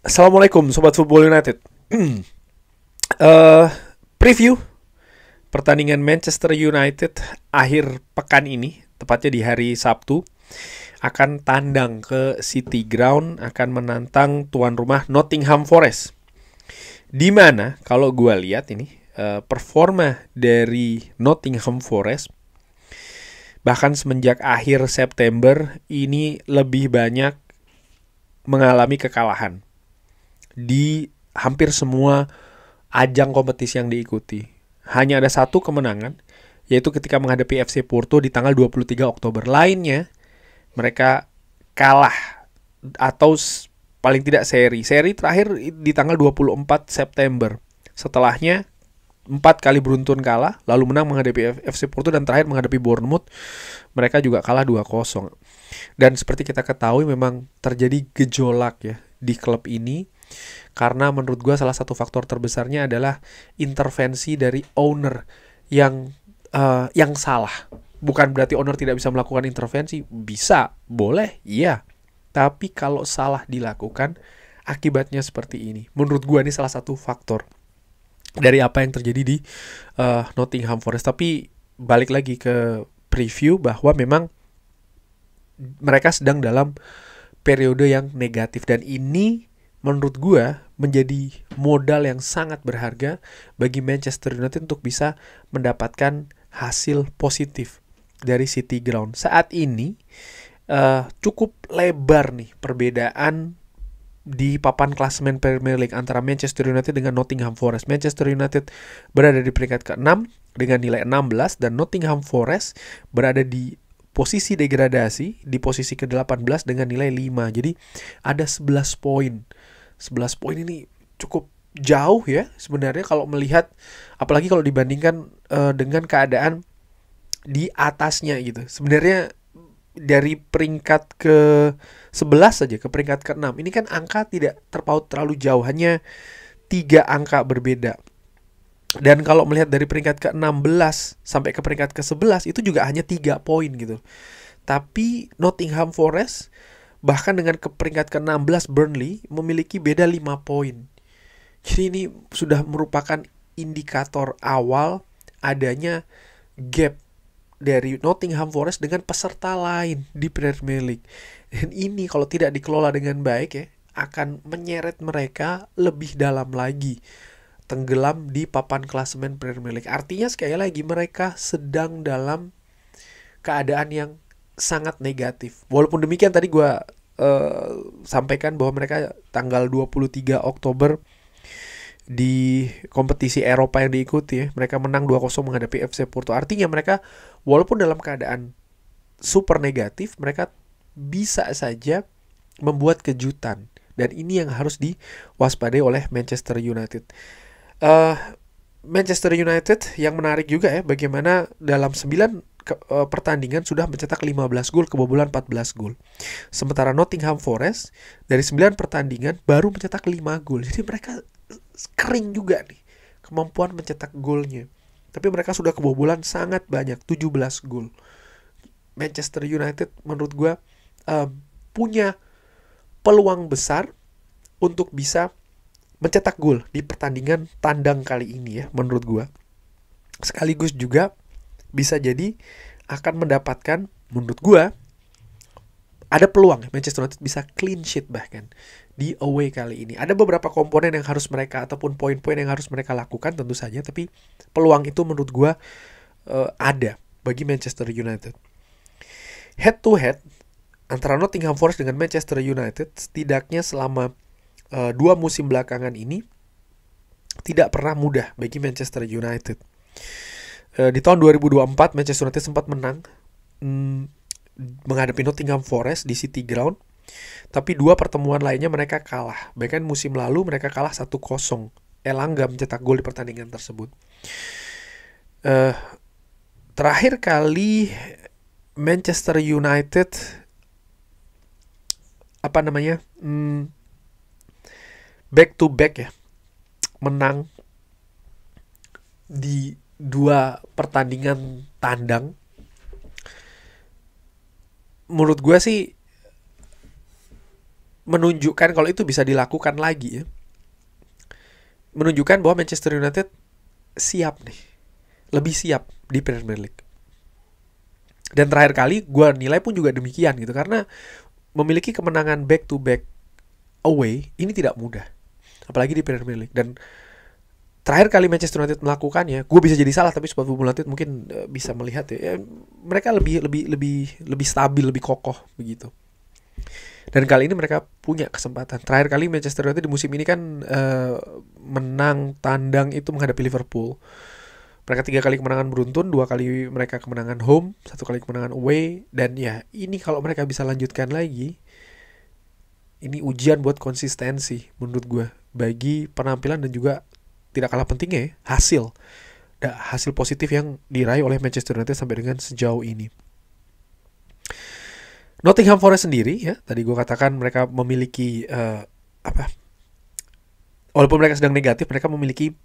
Assalamualaikum Sobat Football United. Eh, Preview pertandingan Manchester United akhir pekan ini, tepatnya di hari Sabtu, akan tandang ke City Ground, akan menantang tuan rumah Nottingham Forest. Di mana kalau gue lihat ini performa dari Nottingham Forest bahkan semenjak akhir September ini lebih banyak mengalami kekalahan di hampir semua ajang kompetisi yang diikuti. Hanya ada satu kemenangan, yaitu ketika menghadapi FC Porto di tanggal 23 Oktober. Lainnya, mereka kalah atau paling tidak seri. Seri terakhir di tanggal 24 September. Setelahnya, 4 kali beruntun kalah, lalu menang menghadapi FC Porto dan terakhir menghadapi Bournemouth. Mereka juga kalah 2-0. Dan seperti kita ketahui memang terjadi gejolak ya di klub ini. Karena menurut gue salah satu faktor terbesarnya adalah intervensi dari owner yang salah. Bukan berarti owner tidak bisa melakukan intervensi, bisa, boleh, iya. Tapi kalau salah dilakukan, akibatnya seperti ini. Menurut gue ini salah satu faktor dari apa yang terjadi di Nottingham Forest. Tapi balik lagi ke preview bahwa memang mereka sedang dalam periode yang negatif dan ini menurut gue menjadi modal yang sangat berharga bagi Manchester United untuk bisa mendapatkan hasil positif dari City Ground. Saat ini cukup lebar nih perbedaan di papan klasemen Premier League antara Manchester United dengan Nottingham Forest. Manchester United berada di peringkat ke-6 dengan nilai 16 dan Nottingham Forest berada di posisi degradasi di posisi ke-18 dengan nilai 5. Jadi ada 11 poin. 11 poin ini cukup jauh ya sebenarnya kalau melihat, apalagi kalau dibandingkan dengan keadaan di atasnya gitu. Sebenarnya dari peringkat ke 11 saja ke peringkat ke-6 ini kan angka tidak terpaut terlalu jauh, hanya 3 angka berbeda. Dan kalau melihat dari peringkat ke-16 sampai ke peringkat ke-11 itu juga hanya 3 poin gitu. Tapi Nottingham Forest bahkan dengan ke peringkat ke-16 Burnley memiliki beda 5 poin. Jadi ini sudah merupakan indikator awal adanya gap dari Nottingham Forest dengan peserta lain di Premier League. Dan ini kalau tidak dikelola dengan baik ya, akan menyeret mereka lebih dalam lagi, tenggelam di papan klasemen Premier League. Artinya sekali lagi mereka sedang dalam keadaan yang sangat negatif. Walaupun demikian tadi gue sampaikan bahwa mereka tanggal 23 Oktober di kompetisi Eropa yang diikuti ya, mereka menang 2-0 menghadapi FC Porto. Artinya mereka walaupun dalam keadaan super negatif, mereka bisa saja membuat kejutan. Dan ini yang harus diwaspadai oleh Manchester United. Uh, Manchester United yang menarik juga ya, bagaimana dalam 9 pertandingan sudah mencetak 15 gol, kebobolan 14 gol. Sementara Nottingham Forest dari 9 pertandingan baru mencetak 5 gol. Jadi mereka kering juga nih kemampuan mencetak golnya. Tapi mereka sudah kebobolan sangat banyak, 17 gol. Manchester United menurut gue punya peluang besar untuk bisa mencetak gol di pertandingan tandang kali ini ya, menurut gue. Sekaligus juga bisa jadi akan mendapatkan, menurut gue, ada peluang Manchester United bisa clean sheet bahkan di away kali ini. Ada beberapa komponen yang harus mereka, ataupun poin-poin yang harus mereka lakukan tentu saja, tapi peluang itu menurut gue ada bagi Manchester United. Head to head antara Nottingham Forest dengan Manchester United setidaknya selama 2 musim belakangan ini tidak pernah mudah bagi Manchester United. Di tahun 2024 Manchester United sempat menang menghadapi Nottingham Forest di City Ground. Tapi 2 pertemuan lainnya mereka kalah. Bahkan musim lalu mereka kalah 1-0. Elanga mencetak gol di pertandingan tersebut. Terakhir kali Manchester United back to back ya, menang di 2 pertandingan tandang. Menurut gue sih menunjukkan kalau itu bisa dilakukan lagi ya. Menunjukkan bahwa Manchester United siap nih. Lebih siap di Premier League. Dan terakhir kali gue nilai pun juga demikian gitu. Karena memiliki kemenangan back to back away ini tidak mudah. Apalagi di Premier League. Dan terakhir kali Manchester United melakukannya, gue bisa jadi salah tapi Sobat Football United mungkin bisa melihat ya, mereka lebih stabil, lebih kokoh begitu. Dan kali ini mereka punya kesempatan. Terakhir kali Manchester United di musim ini kan menang tandang itu menghadapi Liverpool. Mereka 3 kali kemenangan beruntun, 2 kali mereka kemenangan home, 1 kali kemenangan away. Dan ya ini kalau mereka bisa lanjutkan lagi, ini ujian buat konsistensi menurut gue. Bagi penampilan dan juga tidak kalah pentingnya ya, hasil positif yang diraih oleh Manchester United sampai dengan sejauh ini. Nottingham Forest sendiri ya, tadi gue katakan mereka memiliki walaupun mereka sedang negatif, mereka memiliki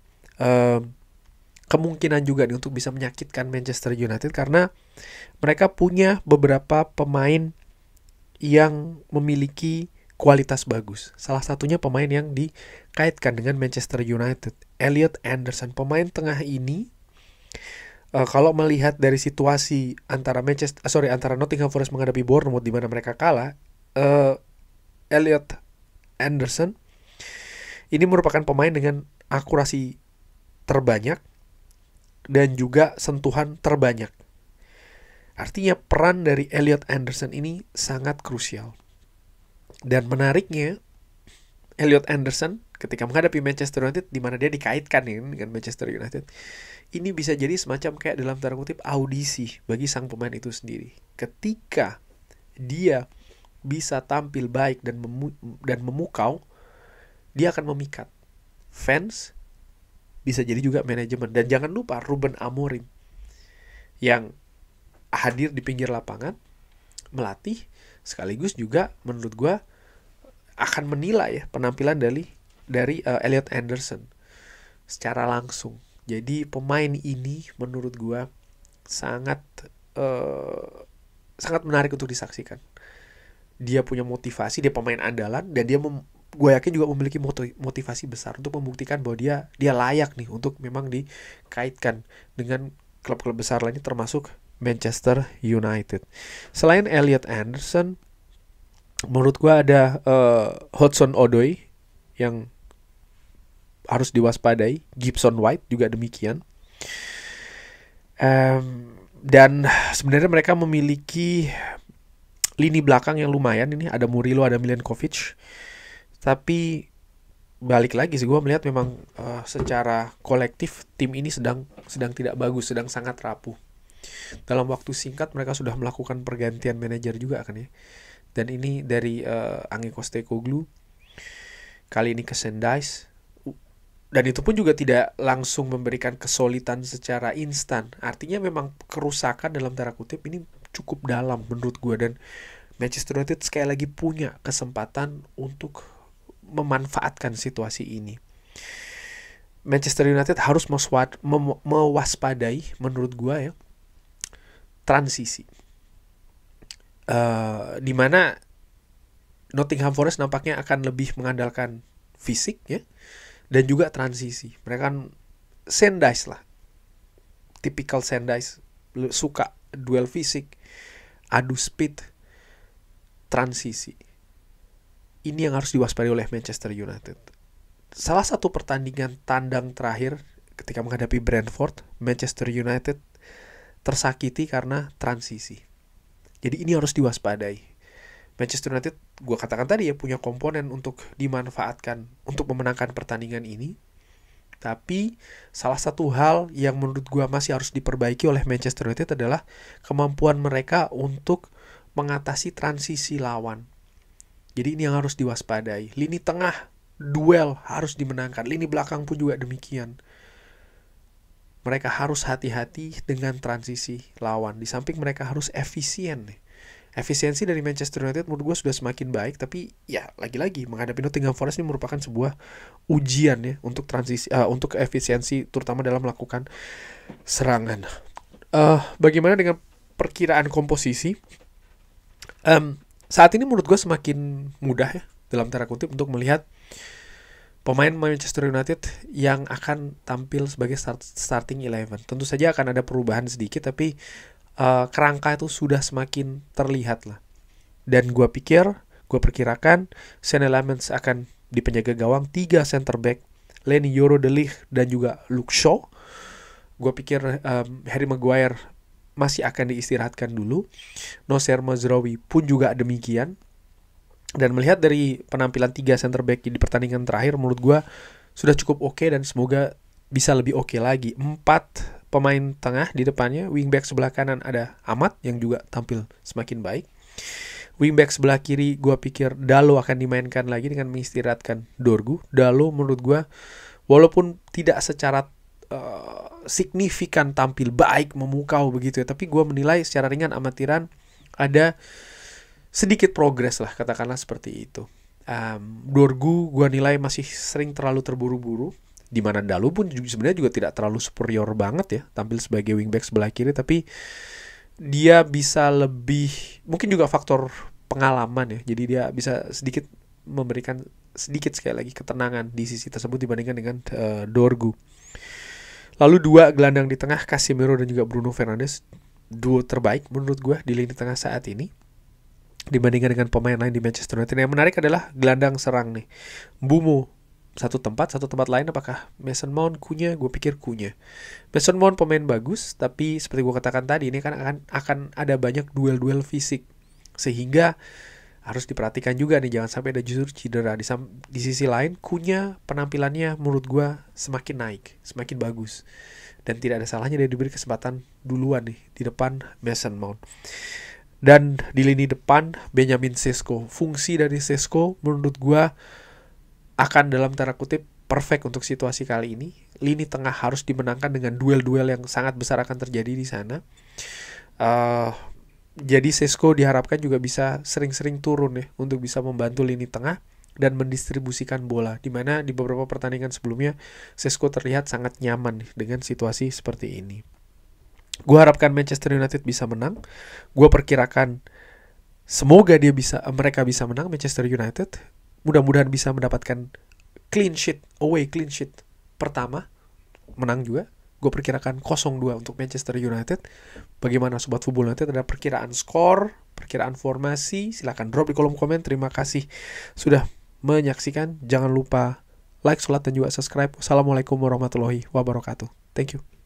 kemungkinan juga nih untuk bisa menyakitkan Manchester United karena mereka punya beberapa pemain yang memiliki kualitas bagus. Salah satunya pemain yang dikaitkan dengan Manchester United, Elliot Anderson. Pemain tengah ini kalau melihat dari situasi antara Nottingham Forest menghadapi Bournemouth di mana mereka kalah, Elliot Anderson ini merupakan pemain dengan akurasi terbanyak dan juga sentuhan terbanyak. Artinya peran dari Elliot Anderson ini sangat krusial. Dan menariknya, Elliot Anderson ketika menghadapi Manchester United, di mana dia dikaitkan dengan Manchester United, ini bisa jadi semacam kayak dalam tanda kutip audisi bagi sang pemain itu sendiri. Ketika dia bisa tampil baik dan memukau, dia akan memikat fans, bisa jadi juga manajemen. Dan jangan lupa Ruben Amorim yang hadir di pinggir lapangan, melatih, sekaligus juga menurut gue akan menilai ya penampilan dari Elliot Anderson secara langsung. Jadi pemain ini menurut gue sangat menarik untuk disaksikan. Dia punya motivasi, dia pemain andalan, dan gue yakin juga memiliki motivasi besar untuk membuktikan bahwa dia layak nih untuk memang dikaitkan dengan klub-klub besar lainnya termasuk Manchester United. Selain Elliot Anderson, menurut gue ada Hudson-Odoi yang harus diwaspadai. Gibson White juga demikian. Dan sebenarnya mereka memiliki lini belakang yang lumayan. Ini ada Murillo, ada Milenkovic. Tapi balik lagi sih, gue melihat memang secara kolektif tim ini sedang tidak bagus, sedang sangat rapuh. Dalam waktu singkat mereka sudah melakukan pergantian manajer juga kan ya. Dan ini dari Ange Postecoglou, kali ini ke Sendais. Dan itu pun juga tidak langsung memberikan kesulitan secara instan. Artinya memang kerusakan dalam tanda kutip ini cukup dalam menurut gue. Dan Manchester United sekali lagi punya kesempatan untuk memanfaatkan situasi ini. Manchester United harus mewaspadai menurut gue ya transisi. Di mana Nottingham Forest nampaknya akan lebih mengandalkan fisik ya, dan juga transisi. Mereka kan Sendais lah, typical Sendais, suka duel fisik, adu speed, transisi. Ini yang harus diwaspadai oleh Manchester United. Salah satu pertandingan tandang terakhir ketika menghadapi Brentford, Manchester United tersakiti karena transisi. Jadi ini harus diwaspadai. Manchester United, gue katakan tadi ya, punya komponen untuk dimanfaatkan untuk memenangkan pertandingan ini. Tapi salah satu hal yang menurut gue masih harus diperbaiki oleh Manchester United adalah kemampuan mereka untuk mengatasi transisi lawan. Jadi ini yang harus diwaspadai. Lini tengah, duel harus dimenangkan. Lini belakang pun juga demikian. Mereka harus hati-hati dengan transisi lawan. Di samping mereka harus efisien nih. Efisiensi dari Manchester United menurut gue sudah semakin baik, tapi ya lagi-lagi menghadapi Nottingham Forest ini merupakan sebuah ujian ya untuk transisi, untuk efisiensi terutama dalam melakukan serangan. Bagaimana dengan perkiraan komposisi? Saat ini menurut gue semakin mudah ya dalam tanda kutip untuk melihat pemain Manchester United yang akan tampil sebagai starting 11. Tentu saja akan ada perubahan sedikit, tapi kerangka itu sudah semakin terlihat lah. Dan gue perkirakan Sean Lamens akan di penjaga gawang, 3 center back, Lenny Yoro De Ligt dan juga Luke Shaw. Gue pikir Harry Maguire masih akan diistirahatkan dulu. Nocer Mazraoui pun juga demikian. Dan melihat dari penampilan 3 center back di pertandingan terakhir, menurut gue sudah cukup oke dan semoga bisa lebih oke lagi. 4 pemain tengah di depannya, wingback sebelah kanan ada Ahmad yang juga tampil semakin baik. Wingback sebelah kiri gue pikir Dalot akan dimainkan lagi dengan mengistirahatkan Dorgu. Dalot menurut gue walaupun tidak secara signifikan tampil baik, memukau begitu ya, tapi gue menilai secara ringan amatiran ada sedikit progres lah, katakanlah seperti itu. Dorgu gue nilai masih sering terlalu terburu-buru, di mana Dalot pun sebenarnya juga tidak terlalu superior banget ya, tampil sebagai wingback sebelah kiri, tapi dia bisa lebih, mungkin juga faktor pengalaman ya, jadi dia bisa sedikit memberikan sedikit sekali lagi ketenangan di sisi tersebut dibandingkan dengan Dorgu. Lalu 2 gelandang di tengah, Casemiro dan juga Bruno Fernandes, duo terbaik menurut gue di lini tengah saat ini dibandingkan dengan pemain lain di Manchester United. Yang menarik adalah gelandang serang nih. Mbeumo satu tempat lain, apakah Mason Mount, Cunha? Gue pikir Cunha. Mason Mount pemain bagus, tapi seperti gue katakan tadi, ini kan akan ada banyak duel-duel fisik, sehingga harus diperhatikan juga nih, jangan sampai ada justru cedera. Di sisi lain, Cunha penampilannya menurut gue semakin naik, semakin bagus, dan tidak ada salahnya dia diberi kesempatan duluan nih di depan Mason Mount. Dan di lini depan Benjamin Sesko. Fungsi dari Sesko menurut gue akan dalam tanda kutip perfect untuk situasi kali ini. Lini tengah harus dimenangkan dengan duel-duel yang sangat besar akan terjadi di sana. Jadi Sesko diharapkan juga bisa sering-sering turun ya, untuk bisa membantu lini tengah dan mendistribusikan bola. Dimana di beberapa pertandingan sebelumnya Sesko terlihat sangat nyaman nih dengan situasi seperti ini. Gue harapkan Manchester United bisa menang. Gue perkirakan semoga mereka bisa menang, Manchester United. Mudah-mudahan bisa mendapatkan away clean sheet pertama, menang juga. Gue perkirakan 0-2 untuk Manchester United. Bagaimana Sobat Football United? Ada perkiraan skor, perkiraan formasi? Silahkan drop di kolom komen. Terima kasih sudah menyaksikan. Jangan lupa like, sholat, dan juga subscribe. Wassalamualaikum warahmatullahi wabarakatuh. Thank you.